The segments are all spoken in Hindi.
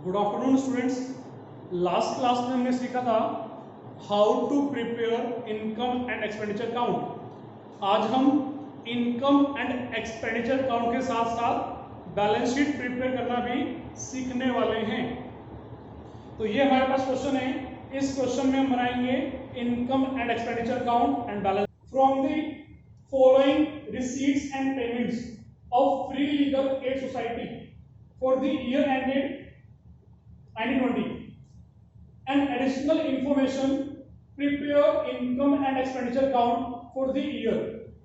Good afternoon students. Last class में हमने सीखा था how to prepare income and expenditure account. आज हम इनकम एंड एक्सपेंडिचर काउंट के साथ साथ बैलेंस शीट प्रिपेयर करना भी सीखने वाले हैं। तो ये हमारे पास क्वेश्चन है। इस क्वेश्चन में हम बनाएंगे income and expenditure count and balance from the following receipts and payments of free legal aid society for the year ended 1920 and additional information, prepare income and expenditure count for the year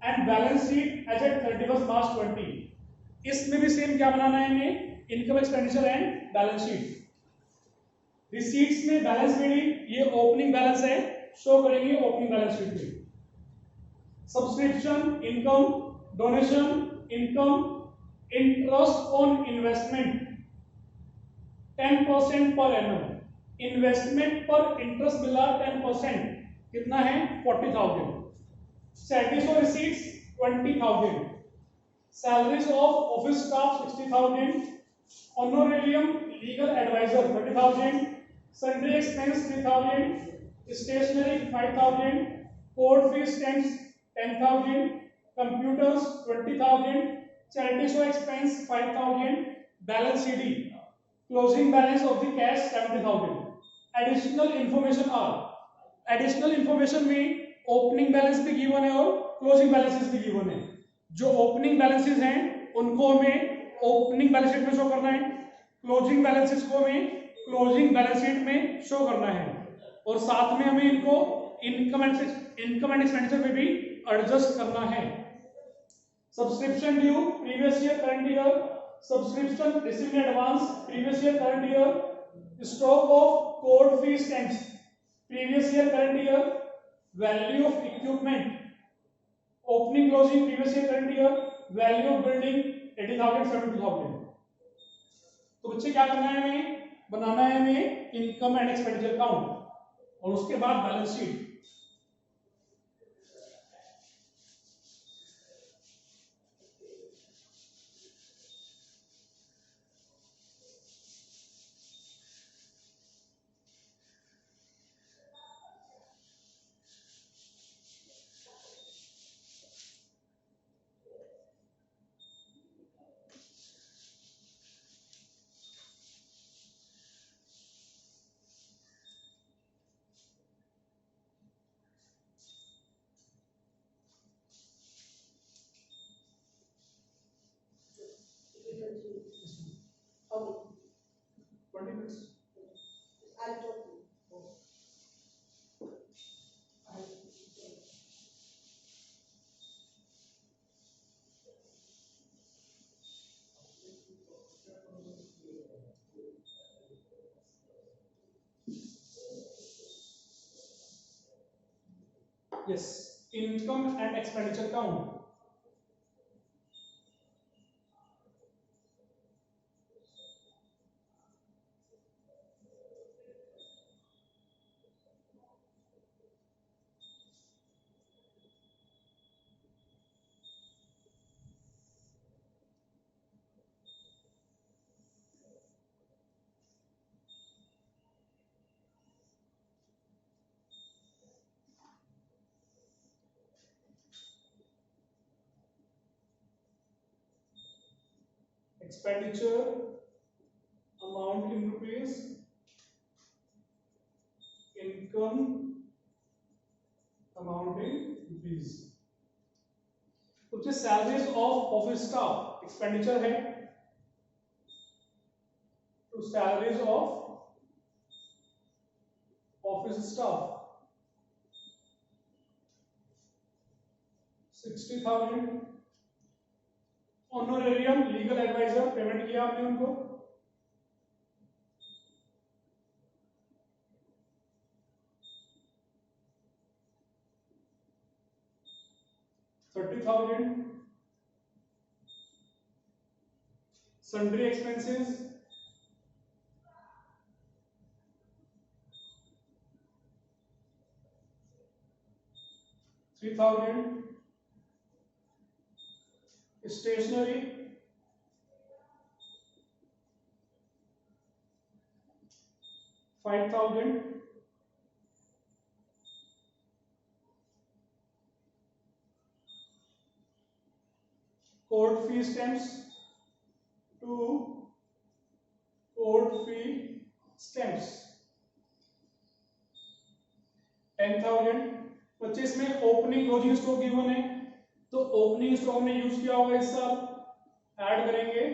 and balance sheet as at 31st March 20। इसमें भी सेम क्या बनाना है हमें, income expenditure and balance sheet. Receipts में बैलेंस शीट, ये ओपनिंग बैलेंस है, शो करेंगे ओपनिंग बैलेंस शीट में। Subscription income, donation income, interest on investment 10% per annum, investment पर इंटरेस्ट मिला 10%, कितना है 40,000। सैलरीज और receipts 20,000, salaries of office staff 60,000, honorarium legal adviser 30,000, sundry expense 3,000, stationery 5,000, court fees 10,000, computers 20,000, charity show expense 5,000, balance CD closing balance of the cash 70,000। Additional information are, additional information में ओपनिंग बैलेंस भी गिवन है और क्लोजिंग बैलेंसेस भी गिवन है। जो ओपनिंग बैलेंसेस हैं उनको हमें ओपनिंग बैलेंस शीट में शो करना है, क्लोजिंग बैलेंसेस को हमें क्लोजिंग बैलेंस शीट में शो करना है, और साथ में हमें इनको इनकम एंड एक्सपेंडिचर में भी एडजस्ट करना है। Subscription due previous year current year, subscription received in advance previous year current year, stock of court fee stamps previous year current year, value of equipment opening closing previous year current year, value of building 80,000 70,000। तो बच्चे क्या करना है, हमें बनाना है हमें इनकम एंड एक्सपेंडिचर काउंट और उसके बाद balance sheet. Yes, income and expenditure count। Expenditure amount in rupees, income amount in rupees। तो जो salaries of office staff expenditure है, तो salaries of office staff 60,000, honorarium legal adviser payment किया आपने उनको 30,000, sundry expenses 3,000, stationery 5,000, court fee stamps, 2 court fee stamps, 10,000। बच्चे इसमें ओपनिंग क्लोजिंग स्टॉक गिवन है, तो ओपनिंग स्टॉक हमने यूज किया होगा इस साल, ऐड करेंगे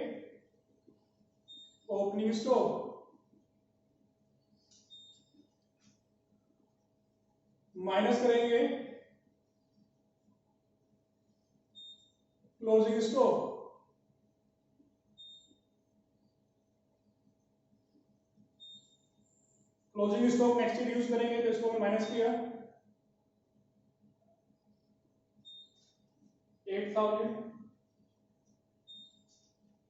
ओपनिंग स्टॉक माइनस करेंगे closing stock, closing stock next year use करेंगे, तो इसको माइनस किया 8,000।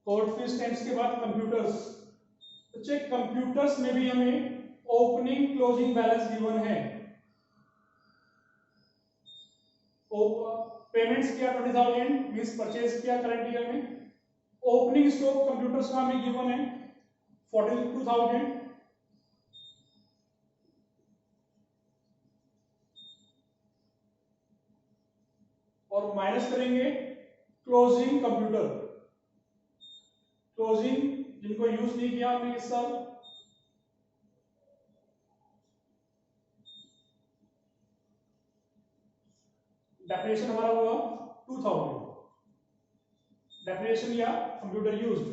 कोर्ट फी स्टैम्प्स के बाद कंप्यूटर्स, तो चेक कंप्यूटर्स में भी हमें ओपनिंग क्लोजिंग बैलेंस गिवन है। पेमेंट्स किया 20,000 मींस परचेज किया करंट ईयर में। ओपनिंग स्टॉक कंप्यूटर्स का हमें गिवन है 42,000, और माइनस करेंगे क्लोजिंग कंप्यूटर, क्लोजिंग जिनको यूज नहीं किया हमने इस साल, डेप्रिसिएशन हमारा हुआ 2000, डेप्रिसिएशन या कंप्यूटर यूज्ड।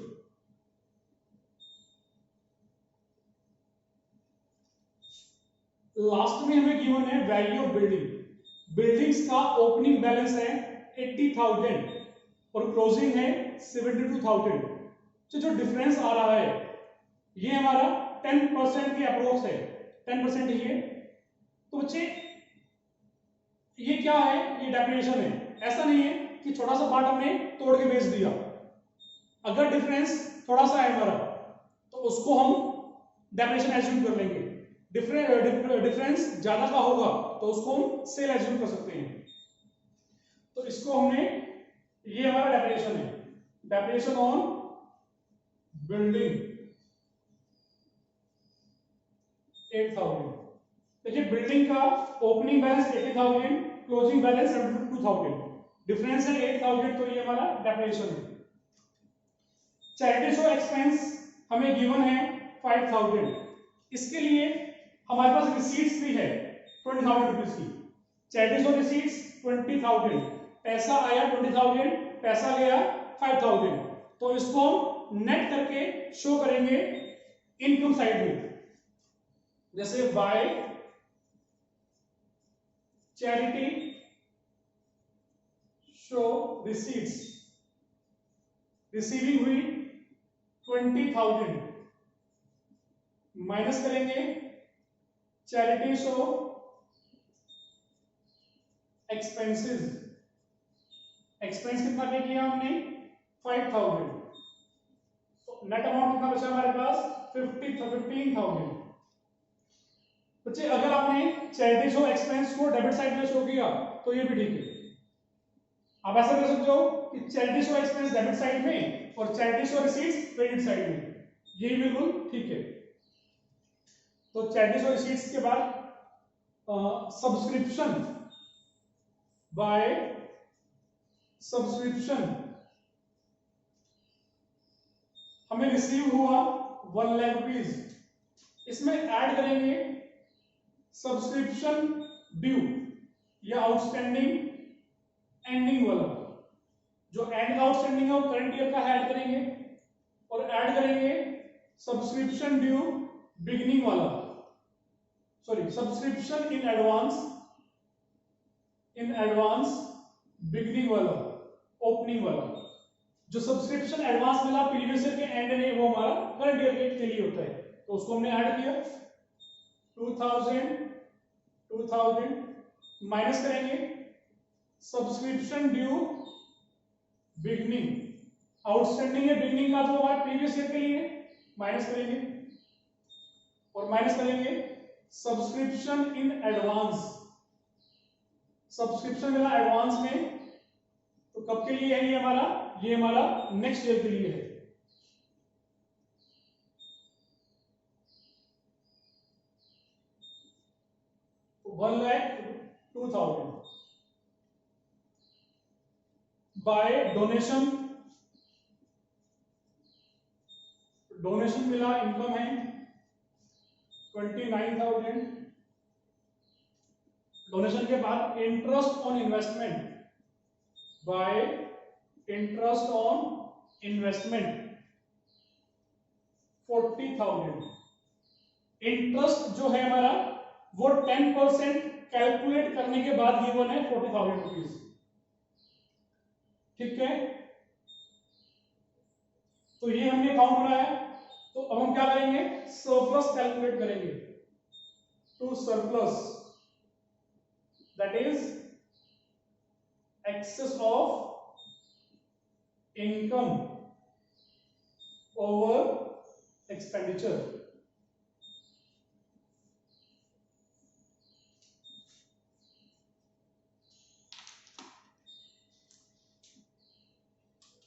लास्ट में हमें गिवन है वैल्यू ऑफ बिल्डिंग, बिल्डिंग्स का ओपनिंग बैलेंस है 80,000 और क्लोजिंग है 72,000। तो जो डिफरेंस आ रहा है ये हमारा 10% के अप्रोक्स है, 10% ही है। तो बच्चे ये क्या है, ये डेफिनेशन है, ऐसा नहीं है कि छोटा सा पार्ट हमने तोड़ के बेच दिया। अगर डिफरेंस थोड़ा सा है हमारा तो उसको हम डेफिनेशन एज्यूम कर लेंगे, डिफरेंस ज्यादा का होगा तो उसको हम सेल एज्यूम कर सकते हैं। तो इसको हमने, ये हमारा डेफिनेशन है, डेफिनेशन ऑन बिल्डिंग 8,000। देखिए बिल्डिंग का opening balance 80,000, closing balance 72,000, difference है 8,000, तो ये हमारा डेफिनेशन है। चैरिटी शो एक्सपेंस हमें गिवन है 5,000, इसके लिए हमारे पास रिसीट्स भी है 20,000 रुपीज की। चैरिटी शो रिसीट्स 20,000, पैसा आया 20,000, पैसा गया 5,000, तो इसको हम नेट करके शो करेंगे इनकम साइड में, जैसे by charity show receipts, receiving हुई 20,000, माइनस करेंगे चैरिटी शो एक्सपेंसेस, एक्सपेंस कितना पे किया हमने 5,000, तो नेट अमाउंट कितना बचा हमारे पास 15,000। बच्चे अगर आपने चैरिटी शो एक्सपेंस को डेबिट साइड में शो किया तो ये भी ठीक है। आप ऐसा कर सकते हो कि charity show expense debit side में और charity show receipts credit side में, ये बिल्कुल ठीक है। तो चैरिटी शो रिसीट्स के बाद सब्सक्रिप्शन बाय सब्सक्रिप्शन हमें रिसीव हुआ 1 लाख रुपीज, इसमें ऐड करेंगे सब्सक्रिप्शन ड्यू या आउटस्टैंडिंग एंडिंग वाला, जो एंड का आउटस्टैंडिंग है वो करंट ईयर का ऐड करेंगे, और ऐड करेंगे सब्सक्रिप्शन ड्यू बिगिनिंग वाला, sorry subscription in advance beginning वाला, ओपनिंग वाला। जो सब्सक्रिप्शन एडवांस मिला प्रीवियस ईयर के एंड में वो हमारा करंट ईयर के लिए होता है, तो उसको हमने ऐड किया 2,000 माइनस करेंगे सब्सक्रिप्शन ड्यू बिगनिंग, आउटस्टैंडिंग है बिगनिंग का तो हमारे प्रीवियस ईयर के लिए माइनस करेंगे, और माइनस करेंगे सब्सक्रिप्शन इन एडवांस, सब्सक्रिप्शन मिला एडवांस में, तो कब के लिए है ये हमारा नेक्स्ट ईयर के लिए है। 1,02,000 बाय डोनेशन, डोनेशन मिला, इनकम है 29,000, डोनेशन के बाद interest on investment, bye interest on investment 40,000। Interest जो है हमारा वो 10% कैलकुलेट करने के बाद गिवन है 40,000 रुपीज। ठीक है, तो ये हमने अकाउंट बनाया। तो अब हम क्या करेंगे, सरप्लस कैलकुलेट करेंगे। To surplus that is excess of income over expenditure.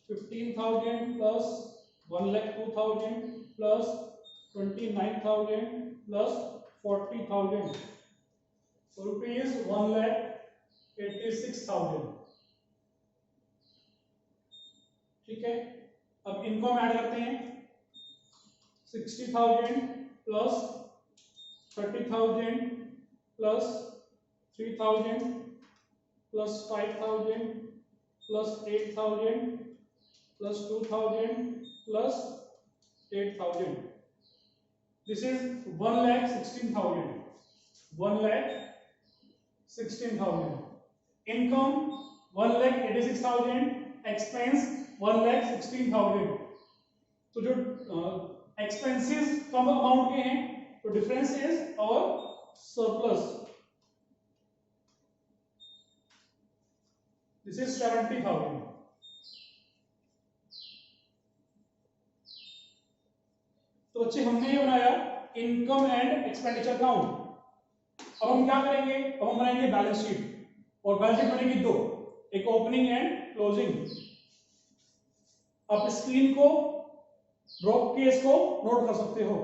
$15,000 plus 1,02,000 plus 29,000 plus 40,000, so rupees 1,86,000। ठीक है, अब इनको हम ऐड करते हैं। 60,000 plus 30,000 plus 3,000 plus 5,000 plus 8,000 plus 2,000 plus 8,000. This is 1,16,000. 1,16,000. Income 1,86,000. Expense 1,16,000. तो जो expenses कम अमाउंट के हैं तो डिफरेंस इज और सरप्लस। This is 70,000। तो बच्चे हमने ये बनाया इनकम एंड एक्सपेंडिचर अकाउंट। अब हम क्या करेंगे, अब हम बनाएंगे बैलेंस शीट, और बैलेंस शीट बनेगी दो, एक ओपनिंग एंड क्लोजिंग। आप स्क्रीन को ड्रॉप केस को नोट कर सकते हो।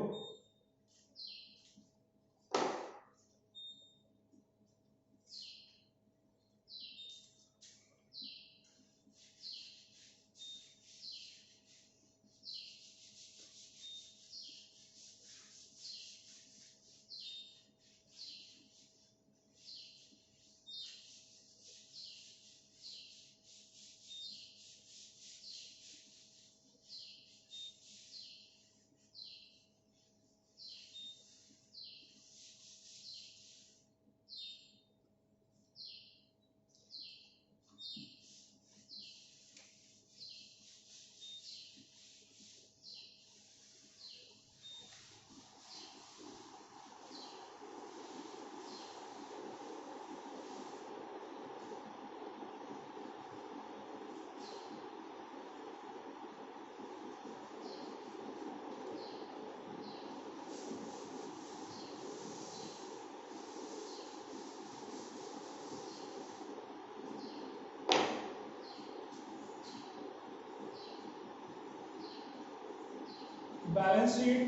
Balance sheet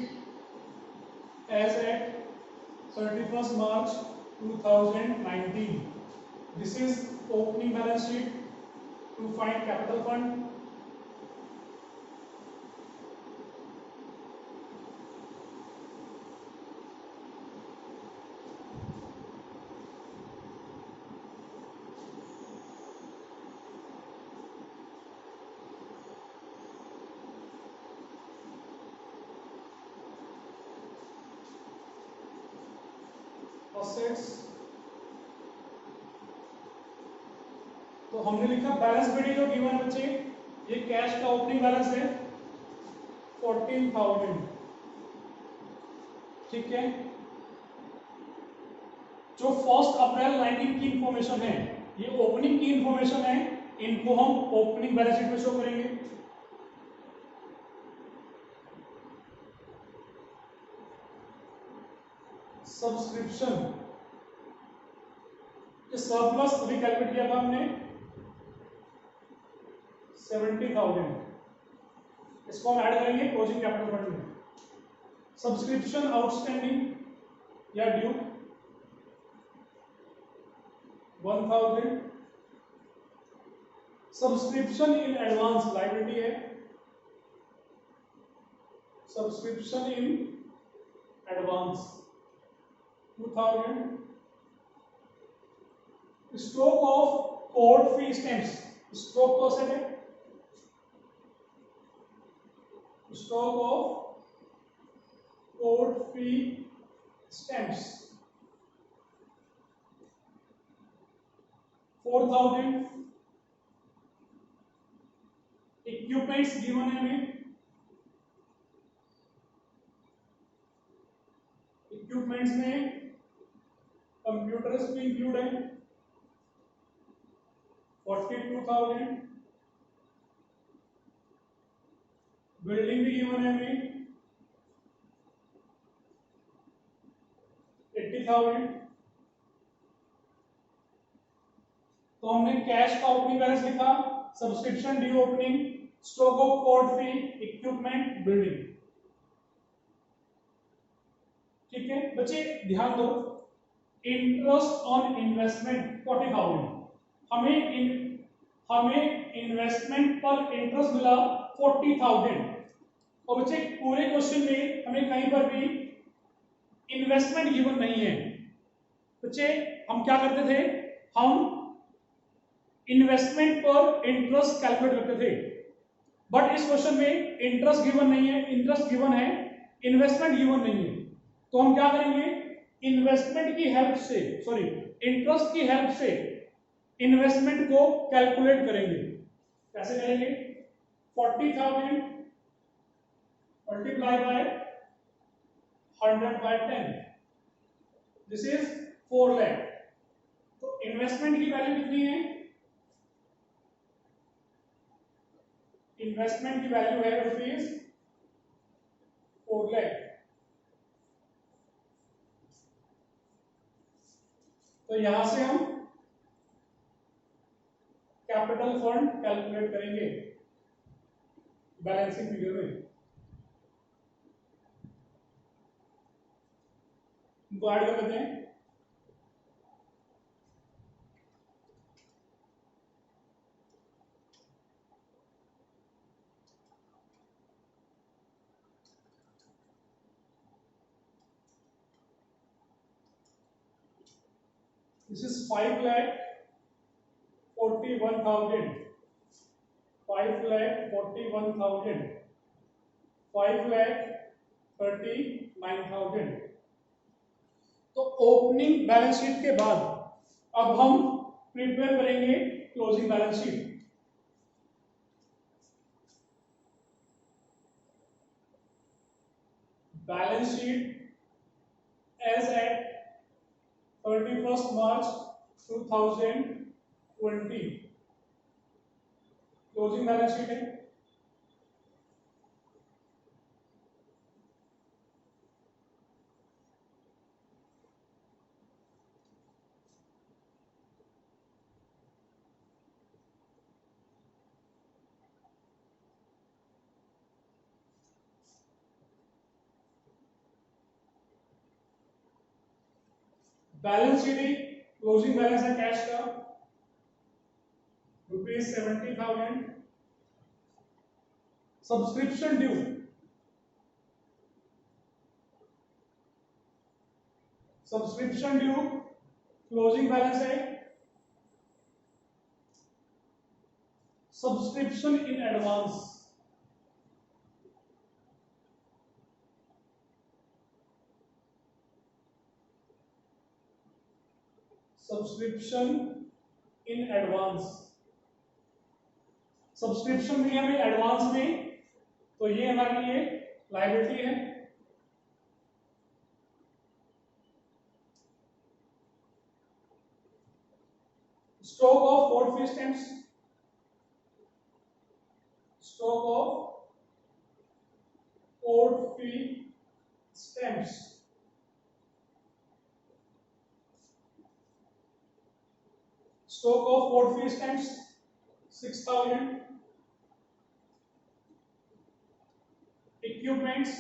as at 31st March 2019. This is opening balance sheet to find capital fund. Assets, तो हमने लिखा बैलेंस बीडी जो गिवन बच्चे, ये कैश का ओपनिंग बैलेंस है 14,000। ठीक है, जो 1 अप्रैल 19 की इंफॉर्मेशन है, ये ओपनिंग की इंफॉर्मेशन है, इनको हम ओपनिंग बैलेंस शीट में शो करेंगे। सब्सक्रिप्शन, सरप्लस अभी कैलकुलेट किया था हमने 70,000, इसको हम ऐड करेंगे क्लोजिंग कैपिटल फंड में। सब्सक्रिप्शन आउटस्टैंडिंग या due 1000। Subscription in advance liability है, subscription in advance 2000। Stock of court fee stamps, stock तो सेट है, stock of court fee stamps 4000। Equipments given है हमें, इक्विपमेंट्स में कंप्यूटर्स भी इंक्लूड है 42,000। बिल्डिंग भी गिवन है हमें 80,000। तो हमने कैश का ओपनिंग बैलेंस लिखा, subscription due opening, stock of court fee, equipment, building. ठीक है बच्चे ध्यान दो, इंटरेस्ट ऑन इन्वेस्टमेंट 40,000, हमें इन्वेस्टमेंट पर इंटरेस्ट मिला 40,000। और बच्चे पूरे क्वेश्चन में हमें कहीं पर भी इन्वेस्टमेंट गिवन नहीं है। बच्चे हम क्या करते थे, हम इन्वेस्टमेंट पर इंटरेस्ट कैलकुलेट करते थे, बट इस क्वेश्चन में इंटरेस्ट गिवन नहीं है, इंटरेस्ट गिवन है, इन्वेस्टमेंट गिवन नहीं है। तो हम क्या करेंगे, इन्वेस्टमेंट की हेल्प से, सॉरी इंटरेस्ट की हेल्प से इन्वेस्टमेंट को कैलकुलेट करेंगे। कैसे करेंगे, 40,000 multiply by 100 by 10, this is 4 lakh. तो इन्वेस्टमेंट की वैल्यू कितनी है, इन्वेस्टमेंट की वैल्यू है रुपीज 4 लाख। तो यहां से हम कैपिटल फंड कैलकुलेट करेंगे बैलेंसिंग फिगर में। इनको ऐड कर लेते हैं। This is 5,41,000, 5,41,000, 5,39,000। तो ओपनिंग बैलेंस शीट के बाद अब हम प्रिपेयर करेंगे closing balance sheet. Balance sheet as at 31st March 2020, closing balance sheet है। बैलेंस शीट क्लोजिंग बैलेंस है कैश का ₹70,000। Subscription due, subscription due closing balance है, subscription in advance, subscription in advance, subscription मिली हमें एडवांस में, तो ये हमारे लिए लायबिलिटी है। Stock of court fee stamps, stock of court fee stamps stock of court fee stamps 6,000। Equipments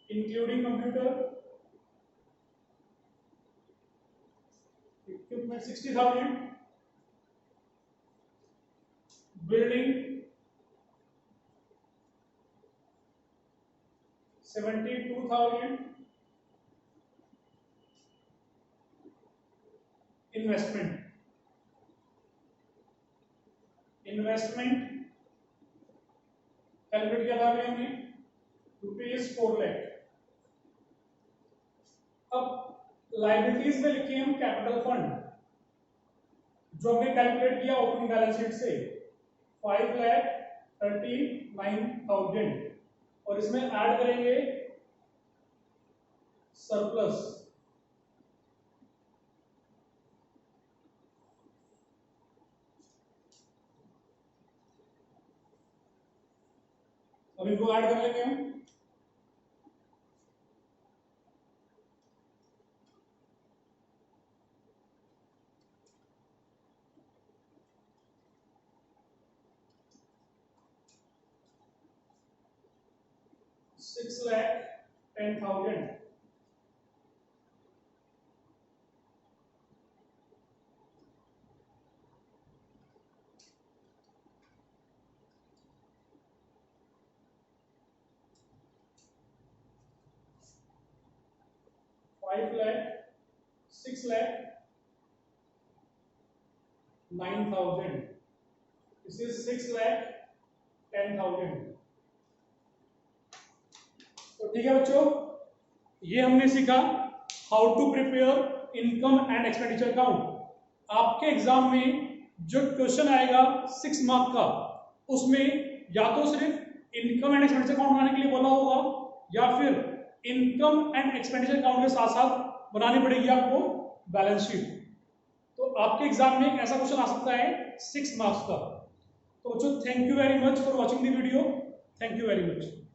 including computer equipment 60,000, building 72,000, investment calculate किया था अभी हमने ₹4 लाख। अब लाइबिलिटीज में लिखिए हम कैपिटल फंड, जो हमने कैलकुलेट किया ओपनिंग बैलेंस शीट से 5,39,000, और इसमें ऐड करेंगे सरप्लस। अब इनको ऐड कर लेंगे हम। $6,10,000, $6,09,000, this is 6,10,000। तो ठीक है बच्चों, ये हमने सीखा how to prepare income and expenditure account. आपके एग्जाम में जो क्वेश्चन आएगा 6 मार्क का, उसमें या तो सिर्फ इनकम एंड एक्सपेंडिचर अकाउंट बनाने के लिए बोला होगा, या फिर इनकम एंड एक्सपेंडिचर अकाउंट के साथ साथ बनानी पड़ेगी आपको बैलेंस शीट। तो आपके एग्जाम में ऐसा क्वेश्चन आ सकता है 6 मार्क्स का। तो बच्चों, thank you very much for watching the video. Thank you very much.